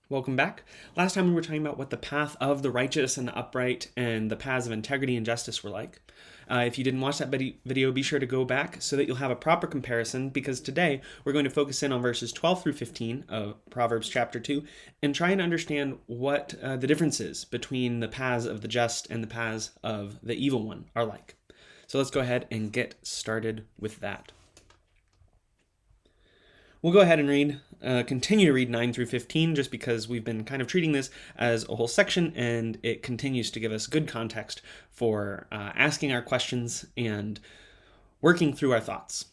Welcome back. Last time we were talking about what the path of the righteous and the upright and the paths of integrity and justice were like. If you didn't watch that video, be sure to go back so that you'll have a proper comparison, because today we're going to focus in on verses 12 through 15 of Proverbs chapter 2 and try and understand what the difference is between the paths of the just and the paths of the evil one are like. So let's go ahead and get started with that. We'll go ahead and continue to read 9 through 15, just because we've been kind of treating this as a whole section, and it continues to give us good context for asking our questions and working through our thoughts.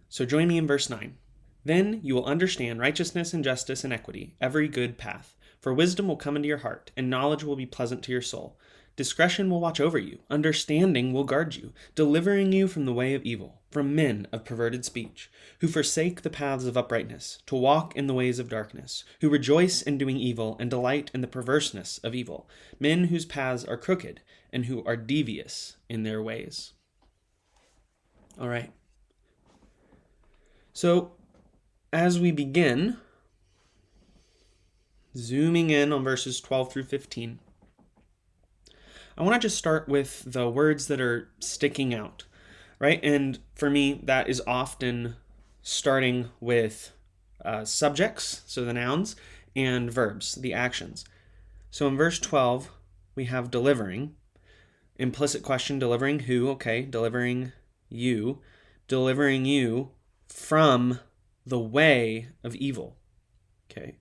So join me in verse 9. Then you will understand righteousness and justice and equity, every good path. For wisdom will come into your heart, and knowledge will be pleasant to your soul. Discretion will watch over you, understanding will guard you, delivering you from the way of evil, from men of perverted speech, who forsake the paths of uprightness, to walk in the ways of darkness, who rejoice in doing evil and delight in the perverseness of evil, men whose paths are crooked and who are devious in their ways. All right. So, as we begin, zooming in on verses 12 through 15, I want to just start with the words that are sticking out, right? And for me, that is often starting with subjects, so the nouns, and verbs, the actions. So in verse 12, we have delivering. Implicit question, delivering who? Okay, delivering you from the way of evil. Okay.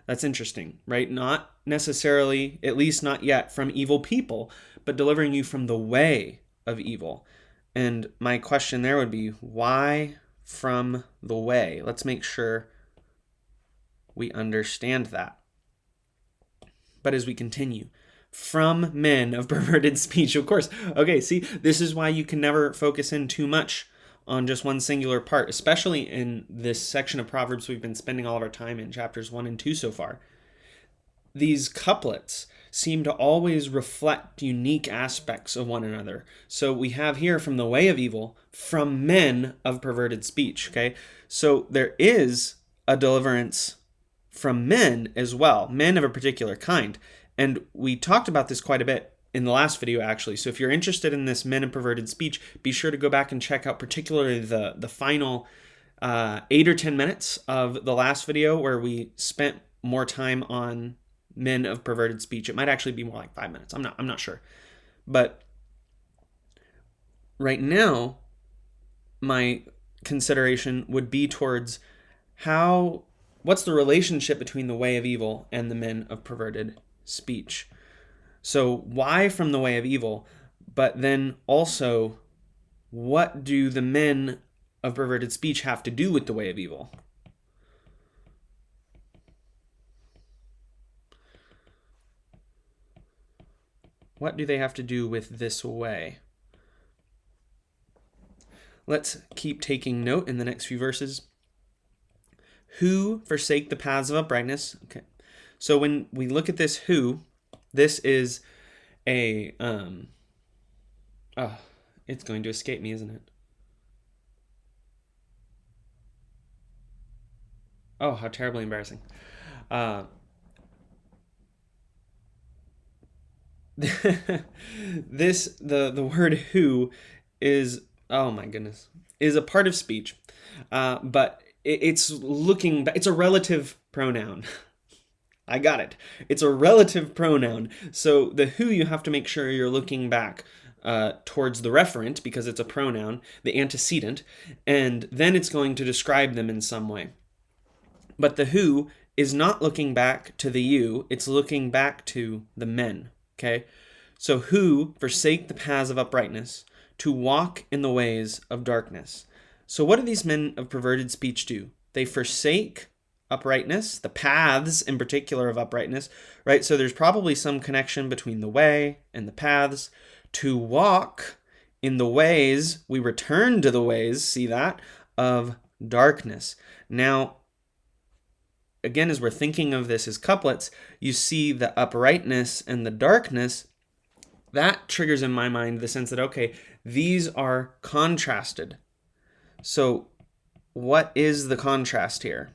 That's interesting, right? Not necessarily, at least not yet, from evil people, but delivering you from the way of evil. And my question there would be, why from the way? Let's make sure we understand that. But as we continue, from men of perverted speech, of course. Okay, see, this is why you can never focus in too much on just one singular part, especially in this section of Proverbs we've been spending all of our time in, chapters 1 and 2 so far. These couplets seem to always reflect unique aspects of one another. So we have here from the way of evil, from men of perverted speech, okay? So there is a deliverance from men as well, men of a particular kind. And we talked about this quite a bit in the last video, actually. So if you're interested in this men of perverted speech, be sure to go back and check out particularly the final 8 or 10 minutes of the last video, where we spent more time on men of perverted speech. It might actually be more like 5 minutes. I'm not sure. But right now, my consideration would be towards what's the relationship between the way of evil and the men of perverted speech. So why from the way of evil? But then also, what do the men of perverted speech have to do with the way of evil? What do they have to do with this way? Let's keep taking note in the next few verses. Who forsake the paths of uprightness? Okay. So when we look at this who, this is a it's going to escape me, isn't it? Oh, how terribly embarrassing. The word who is, oh my goodness, is a part of speech, but it's a relative pronoun. I got it. It's a relative pronoun. So the who, you have to make sure you're looking back towards the referent, because it's a pronoun, the antecedent, and then it's going to describe them in some way. But the who is not looking back to the you, it's looking back to the men, okay? So who forsake the paths of uprightness, to walk in the ways of darkness. So what do these men of perverted speech do? They forsake uprightness, the paths in particular of uprightness, right? So there's probably some connection between the way and the paths. To walk in the ways, we return to the ways, see that, of darkness. Now, again, as we're thinking of this as couplets, you see the uprightness and the darkness. That triggers in my mind the sense that, okay, these are contrasted. So what is the contrast here?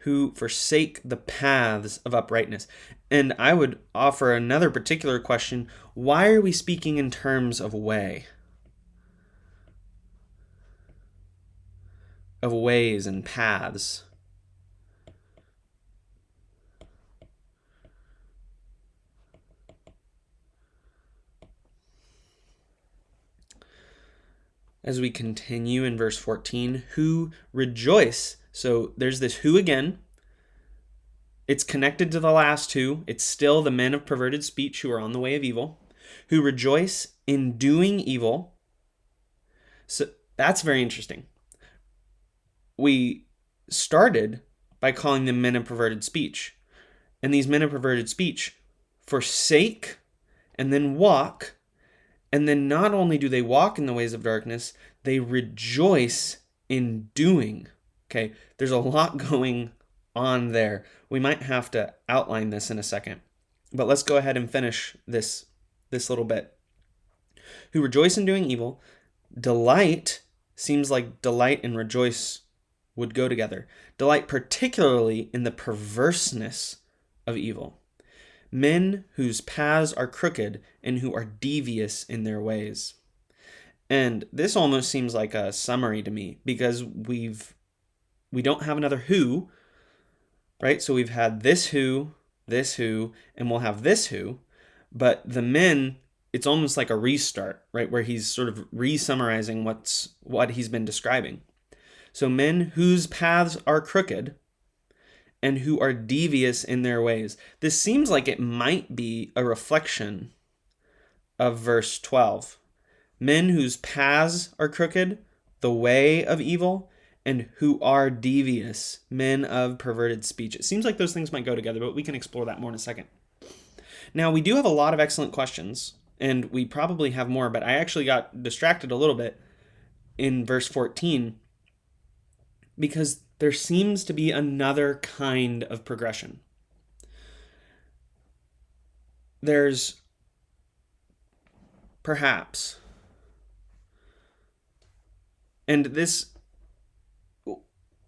who forsake the paths of uprightness. And I would offer another particular question. Why are we speaking in terms of way? Of ways and paths? As we continue in verse 14, who rejoice. So there's this who again. It's connected to the last two. It's still the men of perverted speech who are on the way of evil, who rejoice in doing evil. So that's very interesting. We started by calling them men of perverted speech. And these men of perverted speech forsake and then walk. And then not only do they walk in the ways of darkness, they rejoice in doing. Okay, there's a lot going on there. We might have to outline this in a second. But let's go ahead and finish this little bit. Who rejoice in doing evil, delight, seems like delight and rejoice would go together. Delight particularly in the perverseness of evil. Men whose paths are crooked and who are devious in their ways. And this almost seems like a summary to me, because we don't have another who, right? So we've had this who, and we'll have this who, but the men, it's almost like a restart, right? Where he's sort of re-summarizing what he's been describing. So men whose paths are crooked and who are devious in their ways. This seems like it might be a reflection of verse 12. Men whose paths are crooked, the way of evil, and who are devious, men of perverted speech. It seems like those things might go together, but we can explore that more in a second. Now, we do have a lot of excellent questions, and we probably have more, but I actually got distracted a little bit in verse 14 because there seems to be another kind of progression. There's perhaps, and this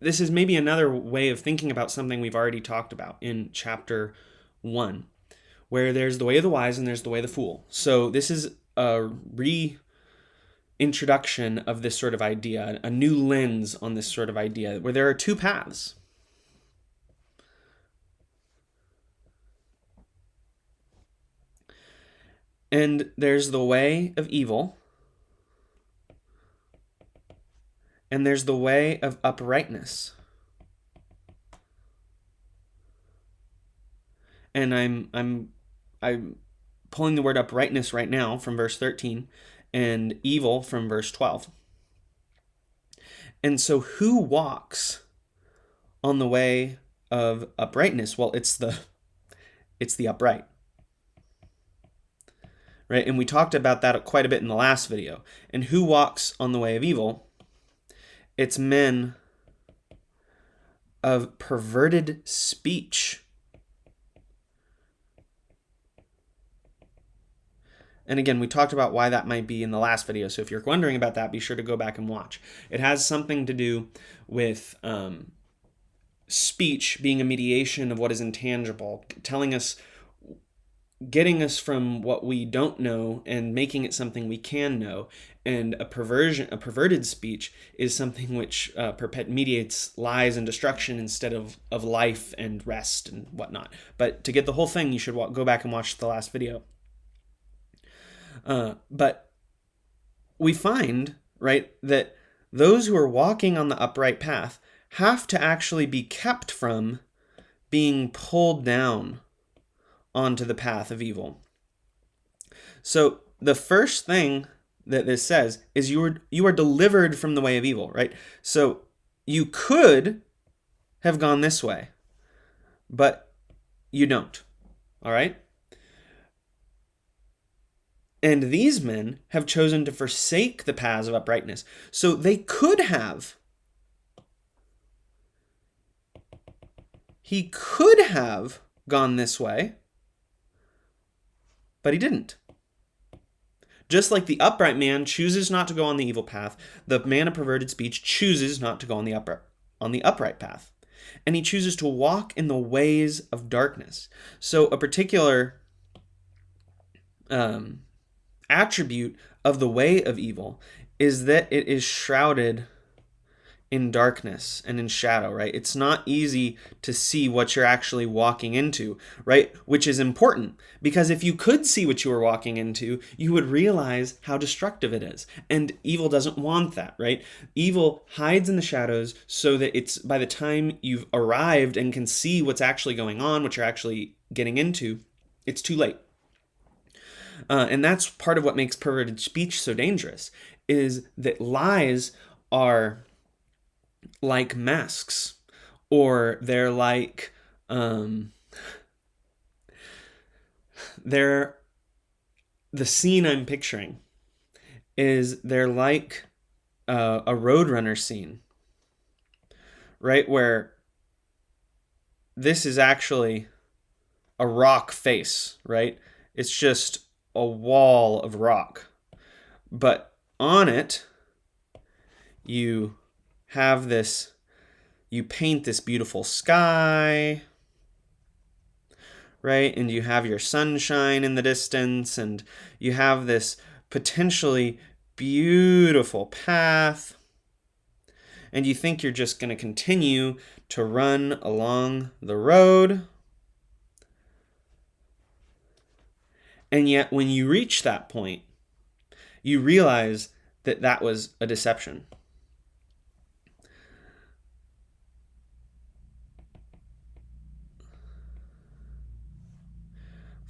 is maybe another way of thinking about something we've already talked about in chapter 1, where there's the way of the wise and there's the way of the fool. So this is a reintroduction of this sort of idea, a new lens on this sort of idea, where there are two paths. And there's the way of evil, and there's the way of uprightness. And I'm pulling the word uprightness right now from verse 13 and evil from verse 12. And so who walks on the way of uprightness? Well, it's the upright. Right? And we talked about that quite a bit in the last video. And who walks on the way of evil? It's men of perverted speech. And again, we talked about why that might be in the last video. So if you're wondering about that, be sure to go back and watch. It has something to do with speech being a mediation of what is intangible, telling us, getting us from what we don't know and making it something we can know. And a perverted speech is something which mediates lies and destruction instead of life and rest and whatnot. But to get the whole thing, you should go back and watch the last video. But we find, right, that those who are walking on the upright path have to actually be kept from being pulled down onto the path of evil. So the first thing that this says is you are delivered from the way of evil, right? So you could have gone this way, but you don't, all right? And these men have chosen to forsake the paths of uprightness. So they could have. He could have gone this way, but he didn't. Just like the upright man chooses not to go on the evil path, the man of perverted speech chooses not to go on the upright path. and he chooses to walk in the ways of darkness. So a particular attribute of the way of evil is that it is shrouded in darkness and in shadow, right? It's not easy to see what you're actually walking into, right? Which is important, because if you could see what you were walking into, you would realize how destructive it is. And evil doesn't want that, right? Evil hides in the shadows so that it's by the time you've arrived and can see what's actually going on, what you're actually getting into, it's too late. And that's part of what makes perverted speech so dangerous, is that lies are like masks, or they're like they're the scene I'm picturing is they're like a Roadrunner scene, right, where this is actually a rock face, right? It's just a wall of rock, but on it you have this, you paint this beautiful sky, right? And you have your sunshine in the distance, and you have this potentially beautiful path, and you think you're just going to continue to run along the road. And yet when you reach that point, you realize that that was a deception.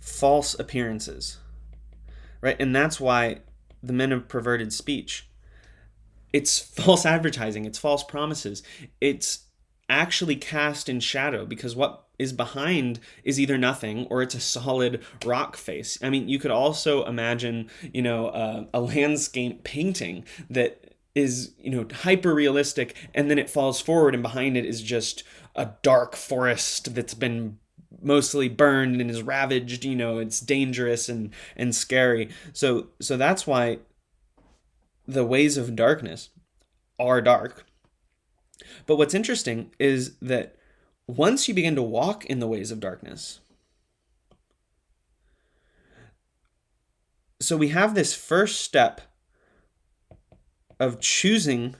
False appearances, right? And that's why the men of perverted speech, it's false advertising, it's false promises, it's actually cast in shadow, because what is behind is either nothing or it's a solid rock face. I mean, you could also imagine, a landscape painting that is, hyper realistic, and then it falls forward and behind it is just a dark forest that's been mostly burned and is ravaged. It's dangerous and scary. So that's why the ways of darkness are dark. But what's interesting is that once you begin to walk in the ways of darkness, so we have this first step of choosing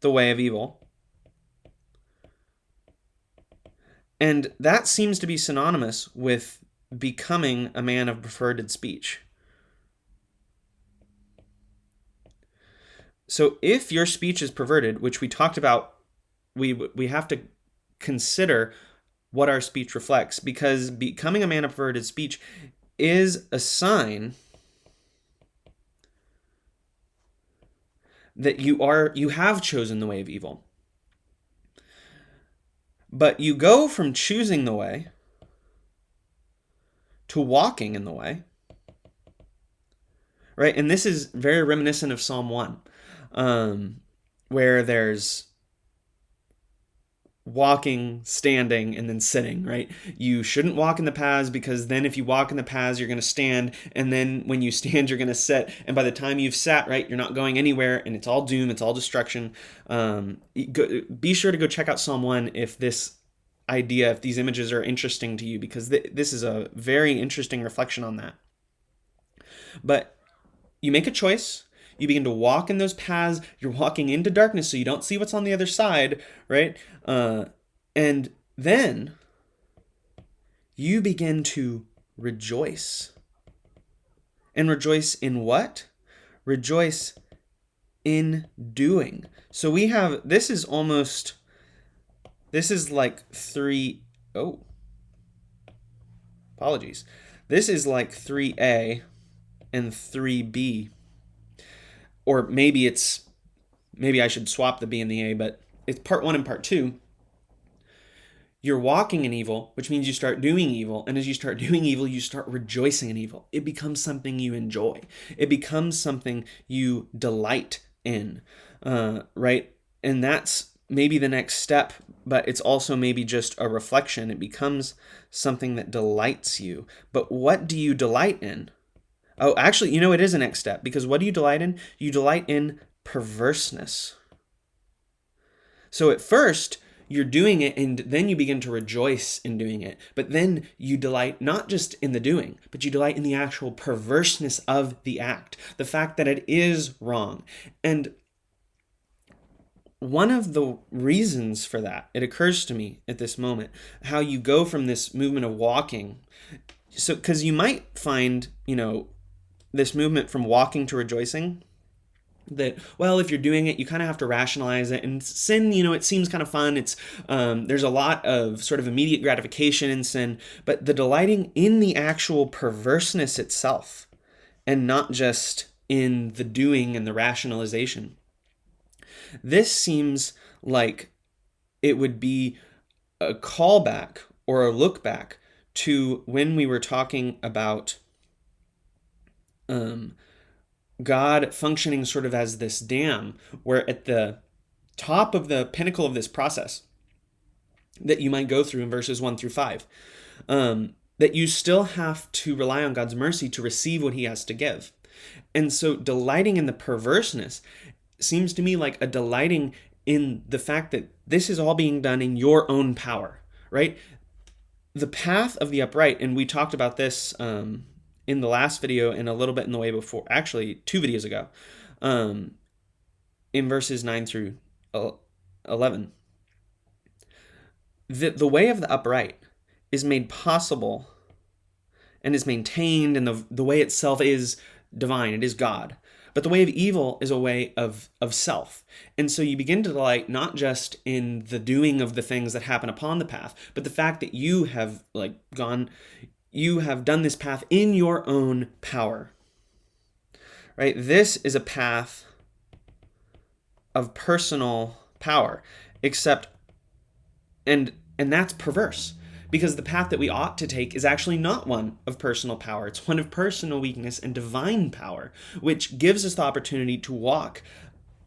the way of evil, and that seems to be synonymous with becoming a man of perverted speech. So if your speech is perverted, which we talked about, we have to consider what our speech reflects, because becoming a man of perverted speech is a sign that you have chosen the way of evil. But you go from choosing the way to walking in the way, right? And this is very reminiscent of Psalm 1, where there's walking, standing, and then sitting, right? You shouldn't walk in the paths, because then if you walk in the paths, you're going to stand, and then when you stand, you're going to sit, and by the time you've sat, right, you're not going anywhere, and it's all doom, it's all destruction. Be sure to go check out Psalm 1 if these images are interesting to you, because this is a very interesting reflection on that. But you make a choice. You begin to walk in those paths. You're walking into darkness, so you don't see what's on the other side, right? And then you begin to rejoice. And rejoice in what? Rejoice in doing. So we have, this is like apologies. This is like 3A and 3B. Or maybe I should swap the B and the A, but it's part 1 and part 2. You're walking in evil, which means you start doing evil. And as you start doing evil, you start rejoicing in evil. It becomes something you enjoy. It becomes something you delight in, right? And that's maybe the next step, but it's also maybe just a reflection. It becomes something that delights you. But what do you delight in? Oh, actually, it is a next step, because what do you delight in? You delight in perverseness. So at first, you're doing it and then you begin to rejoice in doing it. But then you delight not just in the doing, but you delight in the actual perverseness of the act, the fact that it is wrong. And one of the reasons for that, it occurs to me at this moment, how you go from this movement of walking. So, because you might find, this movement from walking to rejoicing, that, well, if you're doing it, you kind of have to rationalize it. And sin, it seems kind of fun. It's there's a lot of sort of immediate gratification in sin, but the delighting in the actual perverseness itself, and not just in the doing and the rationalization. This seems like it would be a callback or a look back to when we were talking about God functioning sort of as this dam, where at the top of the pinnacle of this process that you might go through in verses 1-5, that you still have to rely on God's mercy to receive what he has to give. And so delighting in the perverseness seems to me like a delighting in the fact that this is all being done in your own power, right? The path of the upright, and we talked about this in the last video and a little bit in the way before, actually 2 videos ago, in verses 9-11. The way of the upright is made possible and is maintained, and the way itself is divine, it is God. But the way of evil is a way of self. And so you begin to delight not just in the doing of the things that happen upon the path, but the fact that you have you have done this path in your own power. Right? This is a path of personal power, and that's perverse. Because the path that we ought to take is actually not one of personal power. It's one of personal weakness and divine power, which gives us the opportunity to walk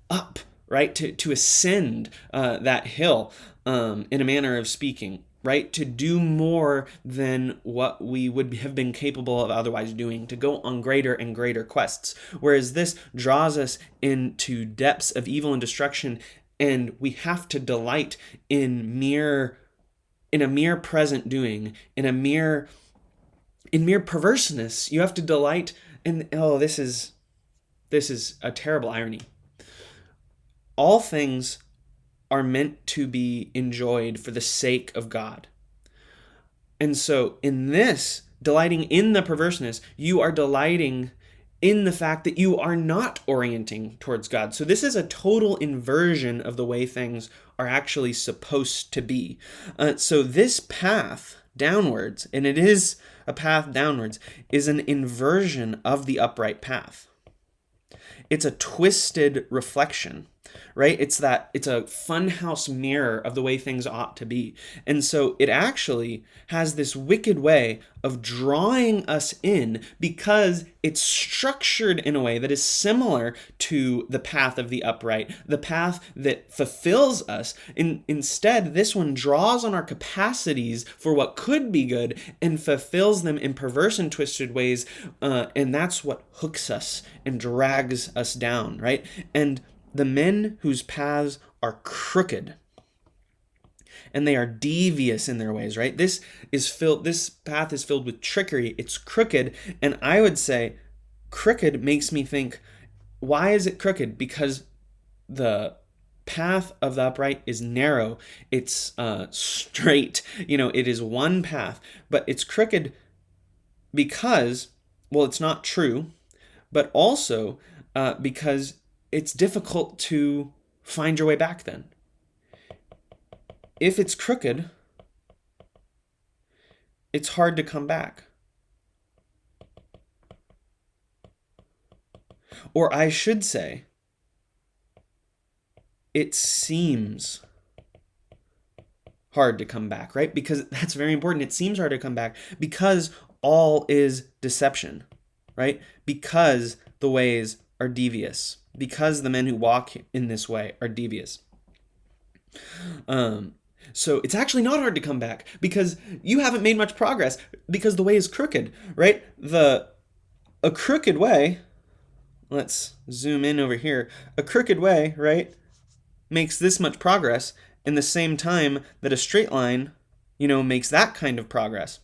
up, right? To ascend that hill, in a manner of speaking, right? To do more than what we would have been capable of otherwise doing, to go on greater and greater quests. Whereas this draws us into depths of evil and destruction, and we have to delight in a mere present doing, in mere perverseness. You have to delight in, this is a terrible irony. All things are meant to be enjoyed for the sake of God. And so in this, delighting in the perverseness, you are delighting in the fact that you are not orienting towards God. So this is a total inversion of the way things are actually supposed to be. So this path downwards, and it is a path downwards, is an inversion of the upright path. It's a twisted reflection, right? It's a funhouse mirror of the way things ought to be. And so it actually has this wicked way of drawing us in because it's structured in a way that is similar to the path of the upright, the path that fulfills us. Instead, this one draws on our capacities for what could be good and fulfills them in perverse and twisted ways. And that's what hooks us and drags us down, right? And the men whose paths are crooked and they are devious in their ways, right? This path is filled with trickery. It's crooked. And I would say crooked makes me think, why is it crooked? Because the path of the upright is narrow. It's straight. It is one path, but it's crooked because, well, it's not true, but also because it's difficult to find your way back then. If it's crooked, it's hard to come back. Or I should say, it seems hard to come back, right? Because that's very important. It seems hard to come back because all is deception, right? Because the ways are devious. Because the men who walk in this way are devious. So it's actually not hard to come back because you haven't made much progress because the way is crooked, right? A crooked way, let's zoom in over here. A crooked way, right, makes this much progress, in the same time that a straight line, makes that kind of progress.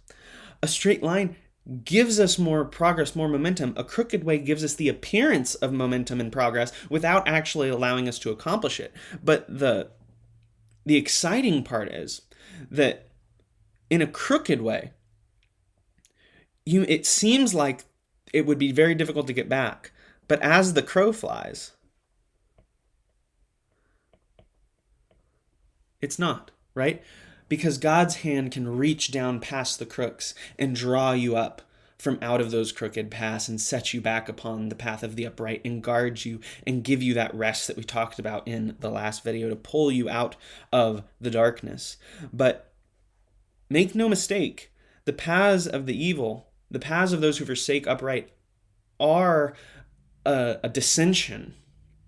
A straight line gives us more progress, more momentum. A crooked way gives us the appearance of momentum and progress without actually allowing us to accomplish it. But the exciting part is that in a crooked way, it seems like it would be very difficult to get back. But as the crow flies, it's not, right? Because God's hand can reach down past the crooks and draw you up from out of those crooked paths and set you back upon the path of the upright and guard you and give you that rest that we talked about in the last video to pull you out of the darkness. But make no mistake, the paths of the evil, the paths of those who forsake upright, are a dissension.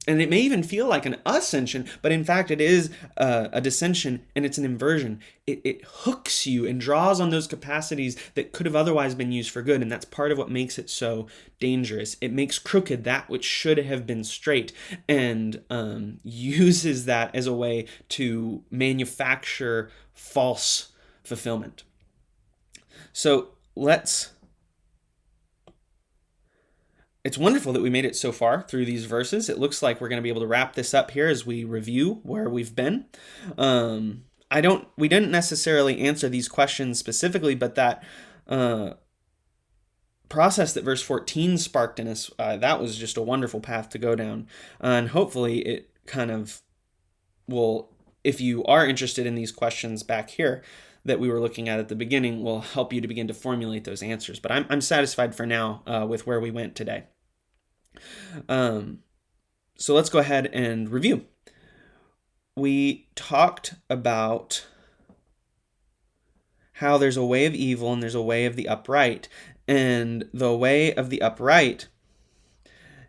And it may even feel like an ascension, but in fact it is a dissension, and it's an inversion. It hooks you and draws on those capacities that could have otherwise been used for good, and that's part of what makes it so dangerous. It makes crooked that which should have been straight, and uses that as a way to manufacture false fulfillment. So it's wonderful that we made it so far through these verses. It looks like we're going to be able to wrap this up here as we review where we've been. We didn't necessarily answer these questions specifically, but that process that verse 14 sparked in us, that was just a wonderful path to go down. And hopefully it kind of will, if you are interested in these questions back here that we were looking at the beginning, will help you to begin to formulate those answers. But I'm satisfied for now with where we went today. So let's go ahead and review. We talked about how there's a way of evil and there's a way of the upright. And the way of the upright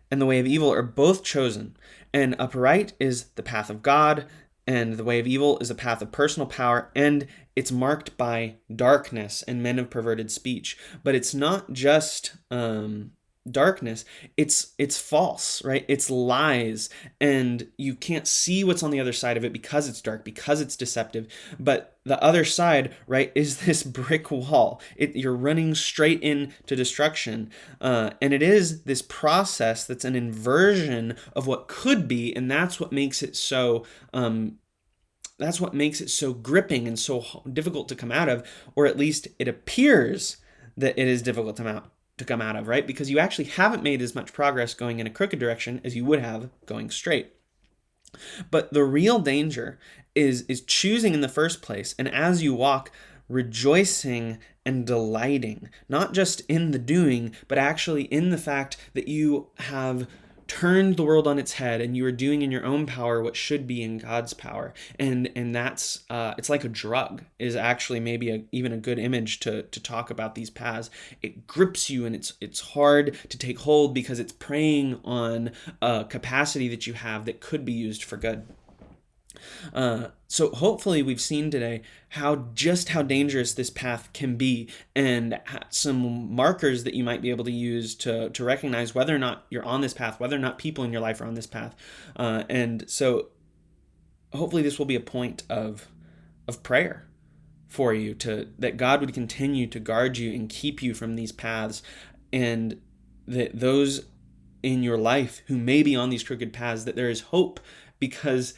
and the way of evil are both chosen. And upright is the path of God, and the way of evil is a path of personal power, and it's marked by darkness and men of perverted speech. But it's not just darkness, it's false, right? It's lies, and you can't see what's on the other side of it because it's dark, because it's deceptive. But the other side, right, is this brick wall. You're running straight into destruction, and it is this process that's an inversion of what could be, and that's what makes it so gripping and so difficult to come out of, or at least it appears that it is difficult to come out of, right? Because you actually haven't made as much progress going in a crooked direction as you would have going straight. But the real danger is choosing in the first place, and as you walk, rejoicing and delighting, not just in the doing, but actually in the fact that you have turned the world on its head and you are doing in your own power what should be in God's power. And that's it's like a drug is actually maybe even a good image to talk about these paths. It grips you, and it's hard to take hold because it's preying on a capacity that you have that could be used for good. So hopefully we've seen today how dangerous this path can be, and some markers that you might be able to use to recognize whether or not you're on this path, whether or not people in your life are on this path. And so hopefully this will be a point of prayer for you, that God would continue to guard you and keep you from these paths, and that those in your life who may be on these crooked paths, that there is hope, because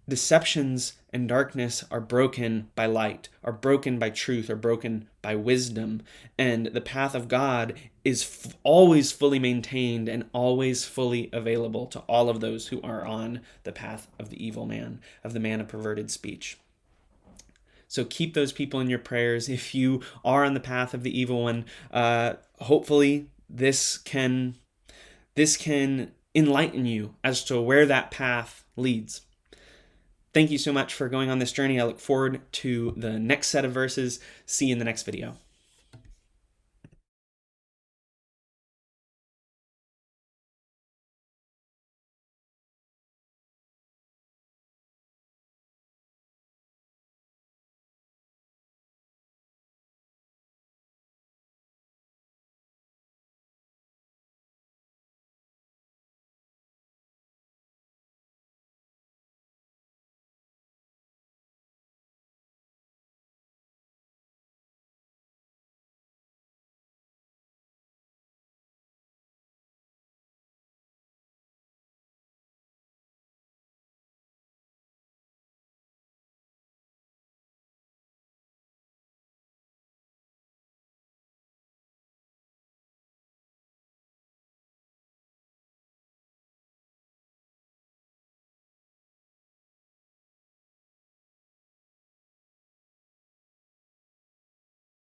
deceptions and darkness are broken by light, are broken by truth, are broken by wisdom. And the path of God is always fully maintained and always fully available to all of those who are on the path of the evil man, of the man of perverted speech. So keep those people in your prayers. If you are on the path of the evil one, hopefully this can enlighten you as to where that path leads. Thank you so much for going on this journey. I look forward to the next set of verses. See you in the next video.